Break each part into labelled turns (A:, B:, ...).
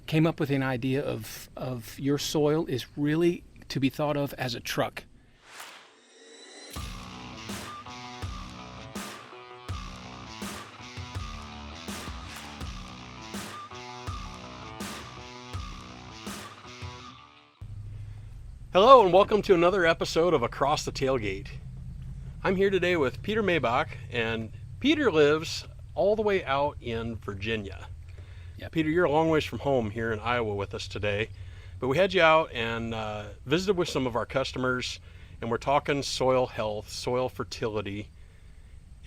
A: came up with an idea of your soil is really to be thought of as a truck.
B: Hello and welcome to another episode of Across the Tailgate. I'm here today with Peter Maybach, and Peter lives all the way out in Virginia.
A: Yep.
B: Peter, you're a long ways from home here in Iowa with us today, but we had you out and visited with some of our customers, and we're talking soil health, soil fertility.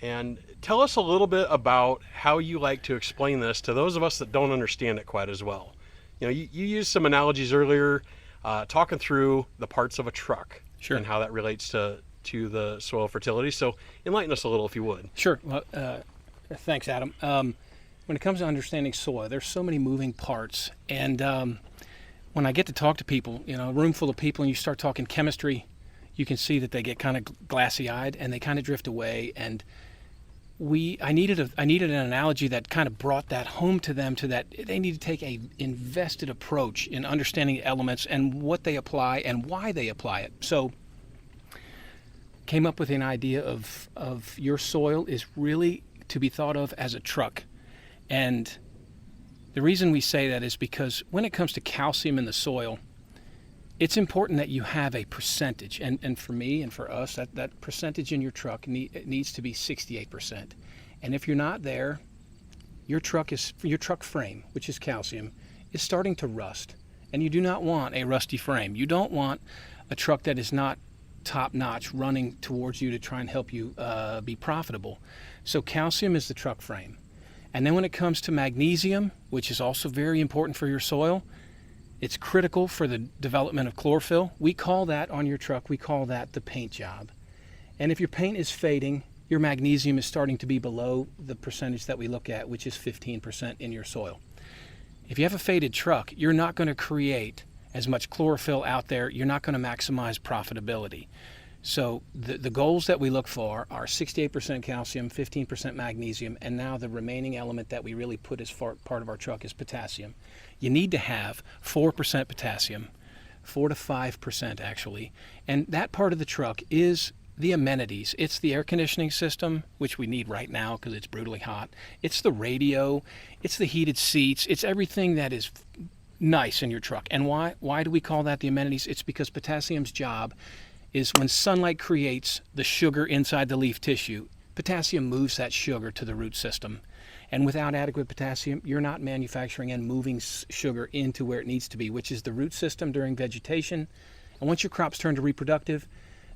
B: And tell us a little bit about how you like to explain this to those of us that don't understand it quite as well. You know, you used some analogies earlier, talking through the parts of a truck.
A: Sure.
B: And how that relates to the soil fertility. So enlighten us a little if you would.
A: Sure. Well, thanks, Adam. When it comes to understanding soil, there's so many moving parts. And when I get to talk to people, you know, a room full of people, and you start talking chemistry, you can see that they get kind of glassy-eyed and they kind of drift away. And I needed an analogy that kind of brought that home to them, to that they need to take a invested approach in understanding the elements and what they apply and why they apply it. So came up with an idea of your soil is really to be thought of as a truck. And the reason we say that is because when it comes to calcium in the soil, it's important that you have a percentage. And for me and for us, that percentage in your truck needs to be 68%. And if you're not there, your truck frame, which is calcium, is starting to rust. And you do not want a rusty frame. You don't want a truck that is not top-notch running towards you to try and help you be profitable. So calcium is the truck frame. And then when it comes to magnesium, which is also very important for your soil, it's critical for the development of chlorophyll. We call that on your truck, we call that the paint job. And if your paint is fading, your magnesium is starting to be below the percentage that we look at, which is 15% in your soil. If you have a faded truck, you're not going to create as much chlorophyll out there. You're not going to maximize profitability. So the goals that we look for are 68% calcium, 15% magnesium, and now the remaining element that we really put as part of our truck is potassium. You need to have 4% potassium, 4 to 5% actually, and that part of the truck is the amenities. It's the air conditioning system, which we need right now because it's brutally hot. It's the radio, it's the heated seats, it's everything that is nice in your truck. And why do we call that the amenities? It's because potassium's job is when sunlight creates the sugar inside the leaf tissue, potassium moves that sugar to the root system. And without adequate potassium, you're not manufacturing and moving sugar into where it needs to be, which is the root system during vegetation. And once your crops turn to reproductive,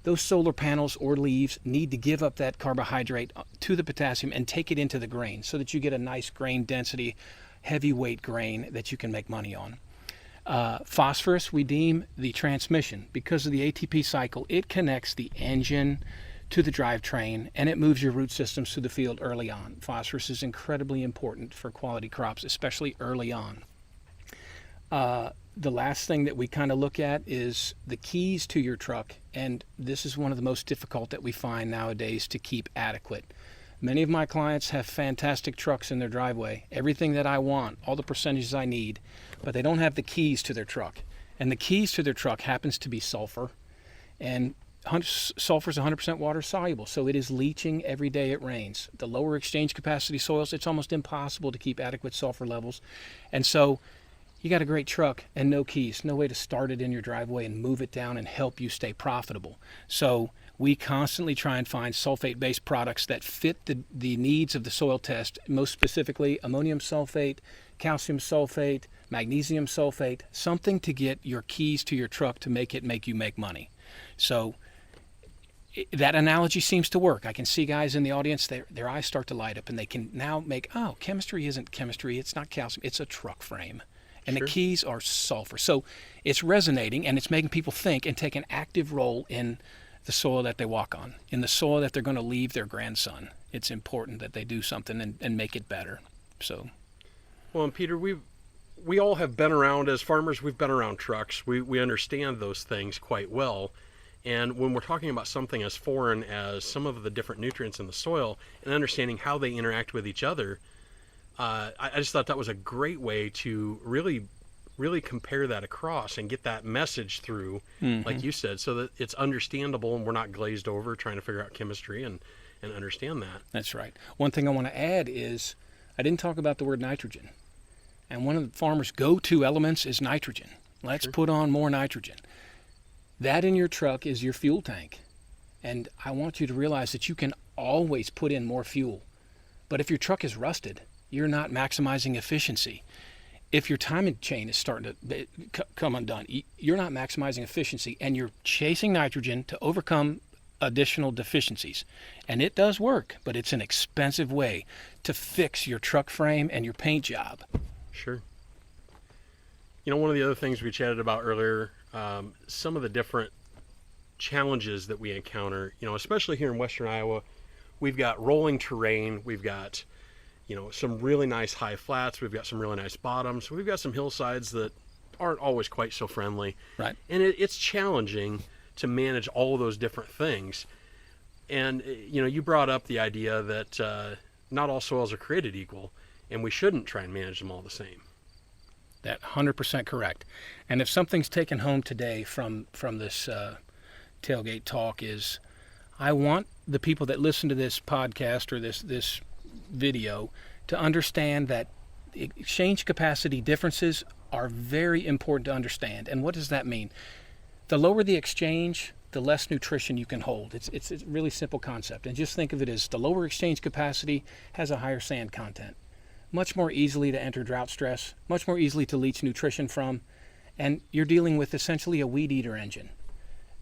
A: those solar panels or leaves need to give up that carbohydrate to the potassium and take it into the grain so that you get a nice grain density, heavyweight grain that you can make money on. Phosphorus, we deem the transmission. Because of the ATP cycle, it connects the engine to the drivetrain and it moves your root systems through the field early on. Phosphorus is incredibly important for quality crops, especially early on. The last thing that we kind of look at is the keys to your truck, and this is one of the most difficult that we find nowadays to keep adequate. Many of my clients have fantastic trucks in their driveway, everything that I want, all the percentages I need, but they don't have the keys to their truck. And the keys to their truck happens to be sulfur. And sulfur is 100% water soluble, so it is leaching every day it rains. The lower exchange capacity soils, it's almost impossible to keep adequate sulfur levels. And so you got a great truck and no keys, no way to start it in your driveway and move it down and help you stay profitable. So we constantly try and find sulfate-based products that fit the needs of the soil test, most specifically ammonium sulfate, calcium sulfate, magnesium sulfate, something to get your keys to your truck to make you make money. So that analogy seems to work. I can see guys in the audience, their eyes start to light up and they can now make, oh, chemistry isn't chemistry, it's not calcium, it's a truck frame. And sure. The keys are sulfur. So it's resonating and it's making people think and take an active role in the soil that they walk on, in the soil that they're going to leave their grandson. It's important that they do something and make it better. So,
B: well, and Peter, we all have been around, as farmers, we've been around trucks. We understand those things quite well. And when we're talking about something as foreign as some of the different nutrients in the soil and understanding how they interact with each other, I just thought that was a great way to really really compare that across and get that message through, like you said, so that it's understandable and we're not glazed over trying to figure out chemistry and understand that.
A: That's right. One thing I want to add is I didn't talk about the word nitrogen. And one of the farmers' go-to elements is nitrogen. Let's put on more nitrogen. That in your truck is your fuel tank. And I want you to realize that you can always put in more fuel. But if your truck is rusted, you're not maximizing efficiency. If your timing chain is starting to come undone, you're not maximizing efficiency, and you're chasing nitrogen to overcome additional deficiencies. And it does work, but it's an expensive way to fix your truck frame and your paint job.
B: Sure. You know, one of the other things we chatted about earlier, some of the different challenges that we encounter, you know, especially here in western Iowa, we've got rolling terrain, we've got, you know, some really nice high flats, we've got some really nice bottoms, we've got some hillsides that aren't always quite so friendly.
A: Right.
B: And it's challenging to manage all of those different things. And, you know, you brought up the idea that not all soils are created equal, and we shouldn't try and manage them all the same.
A: That 100% correct. And if something's taken home today from this tailgate talk is, I want the people that listen to this podcast or this video to understand that exchange capacity differences are very important to understand. And what does that mean? The lower the exchange, the less nutrition you can hold. It's a really simple concept. And just think of it as the lower exchange capacity has a higher sand content. Much more easily to enter drought stress, much more easily to leach nutrition from, and you're dealing with essentially a weed eater engine.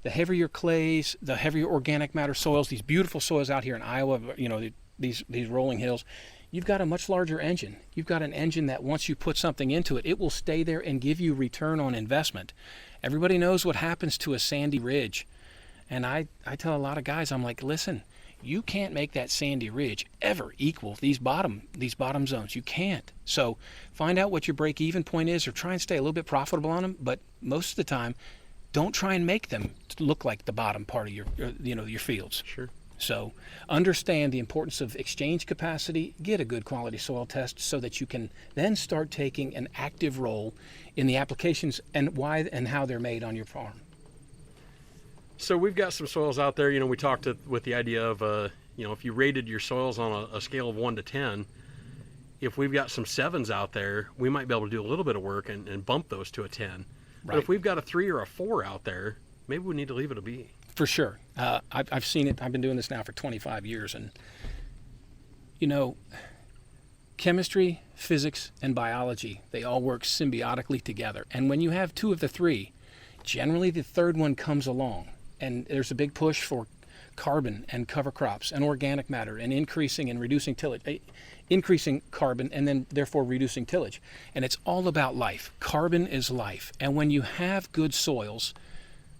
A: The heavier clays, the heavier organic matter soils, these beautiful soils out here in Iowa, you know, these rolling hills, you've got a much larger engine. You've got an engine that once you put something into it, it will stay there and give you return on investment. Everybody knows what happens to a sandy ridge. And I tell a lot of guys, I'm like, listen, you can't make that sandy ridge ever equal these bottom zones. You can't. So find out what your break-even point is, or try and stay a little bit profitable on them. But most of the time, don't try and make them look like the bottom part of your fields.
B: Sure.
A: So understand the importance of exchange capacity. Get a good quality soil test so that you can then start taking an active role in the applications and why and how they're made on your farm.
B: So we've got some soils out there. You know, we talked with the idea of, you know, if you rated your soils on a scale of 1 to 10, if we've got some 7s out there, we might be able to do a little bit of work and bump those to a 10. Right. But if we've got a 3 or a 4 out there, maybe we need to leave it a B.
A: For sure. I've seen it. I've been doing this now for 25 years. And, you know, chemistry, physics, and biology, they all work symbiotically together. And when you have 2 of the 3, generally the third one comes along. And there's a big push for carbon and cover crops and organic matter and increasing and reducing tillage, increasing carbon and then therefore reducing tillage. And it's all about life. Carbon is life. And when you have good soils,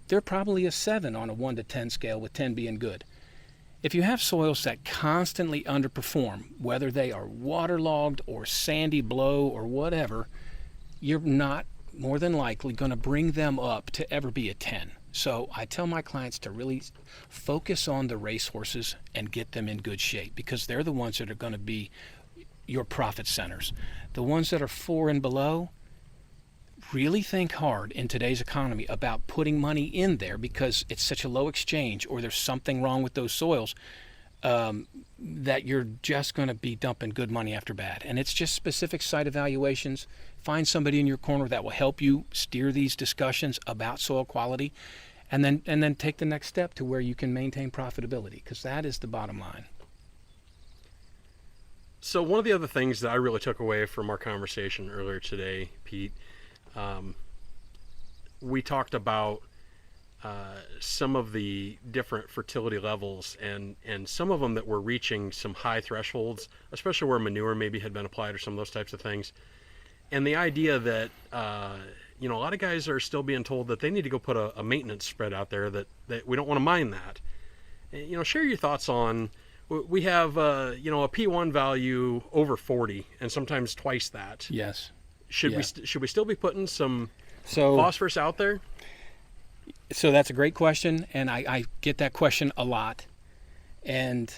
A: they're probably a 7 on a 1 to 10 scale, with 10 being good. If you have soils that constantly underperform, whether they are waterlogged or sandy blow or whatever, you're not more than likely going to bring them up to ever be a 10. So I tell my clients to really focus on the racehorses and get them in good shape, because they're the ones that are going to be your profit centers. The ones that are 4 and below, really think hard in today's economy about putting money in there, because it's such a low exchange or there's something wrong with those soils that you're just going to be dumping good money after bad. And it's just specific site evaluations. Find somebody in your corner that will help you steer these discussions about soil quality, and then take the next step to where you can maintain profitability, because that is the bottom line.
B: So one of the other things that I really took away from our conversation earlier today, Pete, we talked about some of the different fertility levels and some of them that were reaching some high thresholds, especially where manure maybe had been applied or some of those types of things. And the idea that, you know, a lot of guys are still being told that they need to go put a maintenance spread out there, that we don't want to mind that. You know, share your thoughts on, we have, you know, a P1 value over 40 and sometimes twice that.
A: Yes.
B: Should we still be putting some phosphorus out there?
A: So that's a great question, and I get that question a lot. And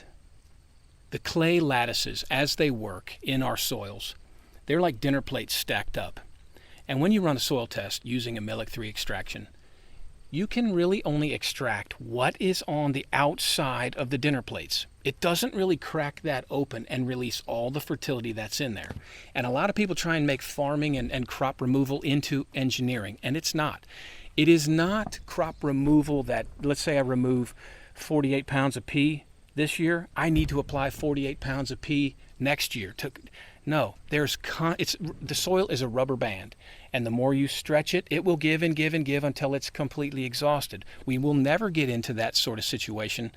A: the clay lattices, as they work in our soils, they're like dinner plates stacked up. And when you run a soil test using a Melic-3 extraction, you can really only extract what is on the outside of the dinner plates. It doesn't really crack that open and release all the fertility that's in there. And a lot of people try and make farming and crop removal into engineering, and it's not. It is not crop removal that, let's say I remove 48 pounds of pea this year, I need to apply 48 pounds of pea next year. No, the soil is a rubber band, and the more you stretch it, it will give and give and give until it's completely exhausted. We will never get into that sort of situation,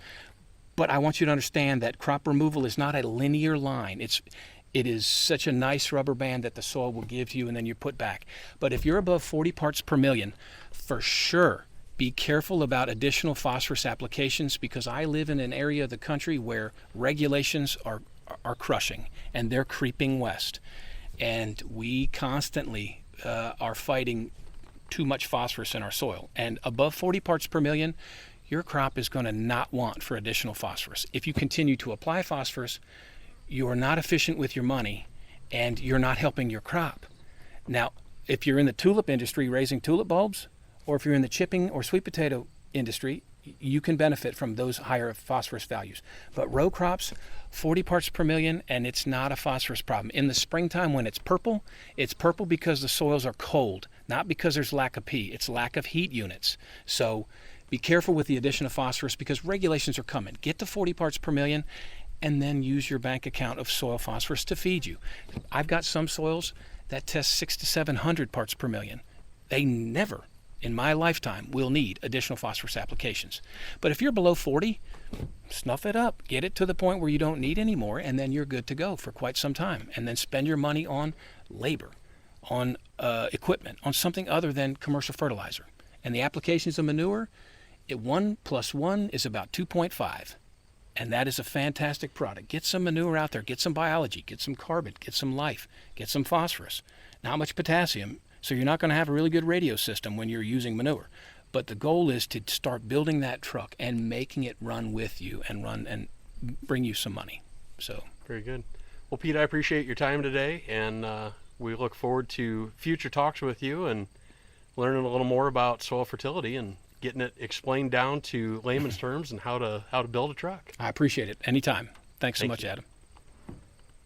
A: but I want you to understand that crop removal is not a linear line. It is such a nice rubber band that the soil will give you and then you put back. But if you're above 40 parts per million, for sure, be careful about additional phosphorus applications, because I live in an area of the country where regulations are crushing and they're creeping west. And we constantly are fighting too much phosphorus in our soil. And above 40 parts per million, your crop is going to not want for additional phosphorus. If you continue to apply phosphorus, you are not efficient with your money and you're not helping your crop. Now, if you're in the tulip industry raising tulip bulbs, or if you're in the chipping or sweet potato industry, you can benefit from those higher phosphorus values. But row crops, 40 parts per million, and it's not a phosphorus problem. In the springtime when it's purple because the soils are cold, not because there's lack of P. It's lack of heat units. So be careful with the addition of phosphorus, because regulations are coming. Get to 40 parts per million, and then use your bank account of soil phosphorus to feed you. I've got some soils that test 600 to 700 parts per million. They never in my lifetime will need additional phosphorus applications. But if you're below 40, snuff it up, get it to the point where you don't need any more, and then you're good to go for quite some time. And then spend your money on labor, on equipment, on something other than commercial fertilizer. And the applications of manure, 1 + 1 is about 2.5. And that is a fantastic product. Get some manure out there, get some biology, get some carbon, get some life, get some phosphorus. Not much potassium, so you're not going to have a really good radio system when you're using manure. But the goal is to start building that truck and making it run with you and bring you some money. So
B: very good. Well, Pete, I appreciate your time today, and we look forward to future talks with you and learning a little more about soil fertility and getting it explained down to layman's terms and how to build a truck.
A: I appreciate it. Anytime. Thanks so much,
B: you.
A: Adam.